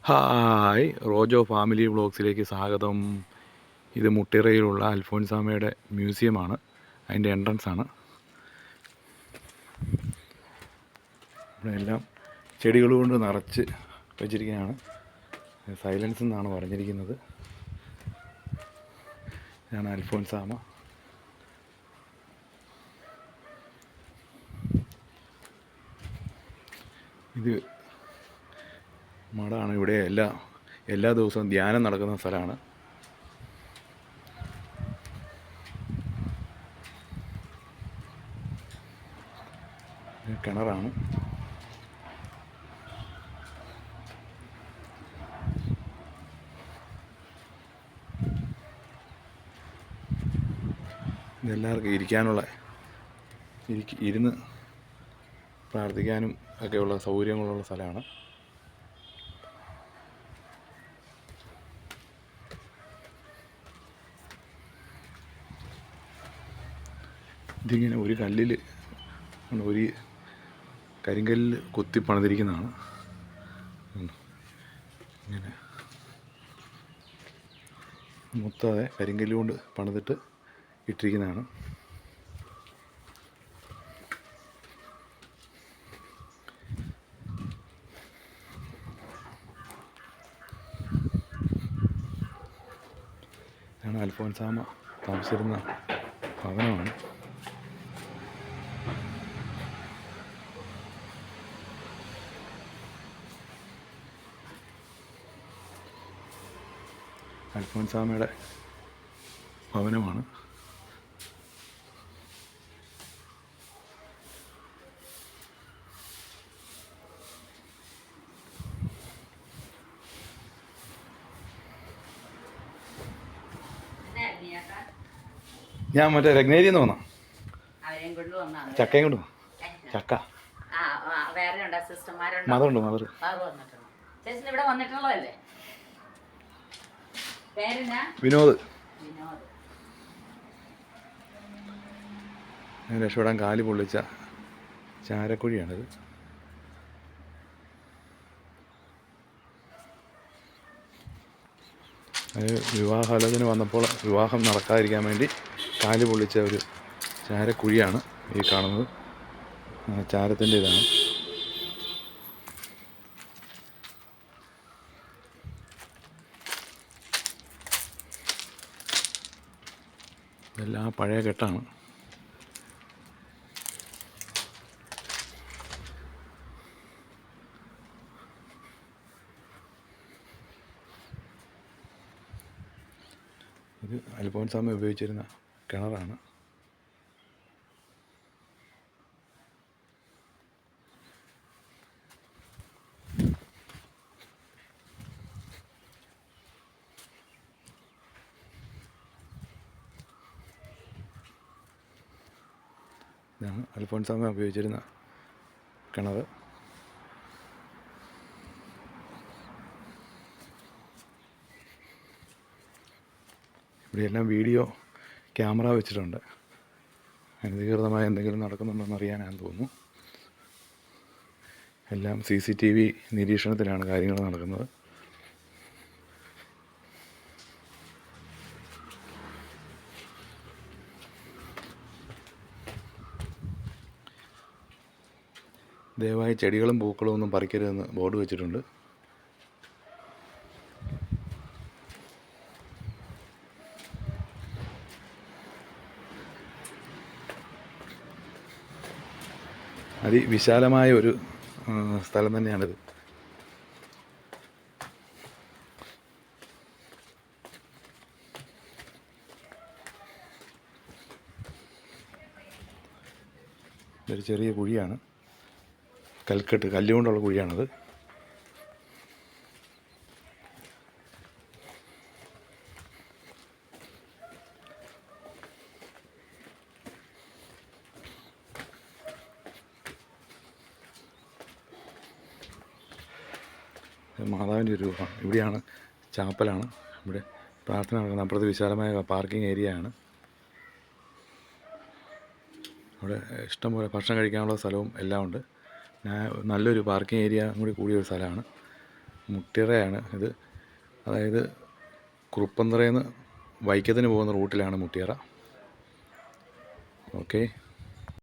Hi, Rojo family വ്ളോഗ്സിലേക്ക് സ്വാഗതം. ഇത് മുട്ടിറയിലുള്ള അൽഫോൻസാമയുടെ മ്യൂസിയമാണ്. അതിൻ്റെ എൻട്രൻസ് ആണ്. ഇവിടെ എല്ലാം ചെടികൾ കൊണ്ട് നിറച്ച് വെച്ചിരിക്കുകയാണ്. സൈലൻസ് എന്നാണ് പറഞ്ഞിരിക്കുന്നത്. ഇതാണ് അൽഫോൻസാമ. ഇത് മഠമാണ്. ഇവിടെ എല്ലാ ദിവസവും ധ്യാനം നടക്കുന്ന സ്ഥലമാണ്. കിണറാണ്. ഇതെല്ലാവർക്കും ഇരിക്കാനുള്ള ഇരുന്ന് പ്രാർത്ഥിക്കാനും ഒക്കെയുള്ള സൗകര്യങ്ങളുള്ള സ്ഥലമാണ്. ഇതിങ്ങനെ ഒരു കല്ലിൽ ഒരു കരിങ്കല്ലിൽ കൊത്തി പണിതിരിക്കുന്നതാണ്. ഇങ്ങനെ മൊത്തം കരിങ്കല്ല് കൊണ്ട് പണിതിട്ട് ഇട്ടിരിക്കുന്നതാണ്. ഇതാണ് അൽഫോൻസാമ താമസിച്ചിരുന്ന ഭവനമാണ്. അൽഫോൻസാമയുടെ ഭവനമാണ്. ഞാൻ മറ്റേ രഗ്നേരിന്ന് വന്നാ ചക്കയും കൊണ്ട് ചക്ക മദറുണ്ട്. മദർ വിനോദ്. രക്ഷപ്പെടാൻ കാല് പൊള്ളിച്ച ചാരക്കുഴിയാണിത്. അത് വിവാഹാലോചന വന്നപ്പോൾ വിവാഹം നടക്കാതിരിക്കാൻ വേണ്ടി കാല് പൊള്ളിച്ച ഒരു ചാരക്കുഴിയാണ് ഈ കാണുന്നത്. ചാരത്തിൻ്റെ ഇതാണ്. ഇതെല്ലാം പഴയ കെട്ടാണ്. ഇത് അൽഫോൻസാമ ഉപയോഗിച്ചിരുന്ന കിണറാണ്. ഇതാണ് അൽഫോൻസാമ ഉപയോഗിച്ചിരുന്ന കിണർ. ഇവിടെയെല്ലാം വീഡിയോ ക്യാമറ വെച്ചിട്ടുണ്ട്. അനധികൃതമായ എന്തെങ്കിലും നടക്കുന്നുണ്ടോയെന്ന് അറിയാനാണെന്ന് തോന്നുന്നു. എല്ലാം CCTV നിരീക്ഷണത്തിലാണ് കാര്യങ്ങൾ നടക്കുന്നത്. ദയവായി ചെടികളും പൂക്കളും ഒന്നും പറിക്കരുതെന്ന് ബോർഡ് വെച്ചിട്ടുണ്ട്. അതിവിശാലമായ ഒരു സ്ഥലം തന്നെയാണിത്. ഇതൊരു ചെറിയ കുഴിയാണ്. കല്ലുകൊണ്ടുള്ള കുഴിയാണത്. മാതാവിൻ്റെ ഒരു രൂപമാണ്. ഇവിടെയാണ് ചാപ്പലാണ്. ഇവിടെ പ്രാർത്ഥന നടക്കുന്നത്. അപ്പുറത്ത് വിശാലമായ പാർക്കിംഗ് ഏരിയ ആണ്. അവിടെ ഇഷ്ടംപോലെ ഭക്ഷണം കഴിക്കാനുള്ള സ്ഥലവും എല്ലാം ഉണ്ട്. നല്ലൊരു പാർക്കിംഗ് ഏരിയ കൂടി കൂടിയൊരു സ്ഥലമാണ്. മുട്ടിയറയാണ് ഇത്. അതായത് കുറുപ്പന്തറയിൽ നിന്ന് വൈക്കത്തിന് പോകുന്ന റൂട്ടിലാണ് മുട്ടിയറ. ഓക്കെ.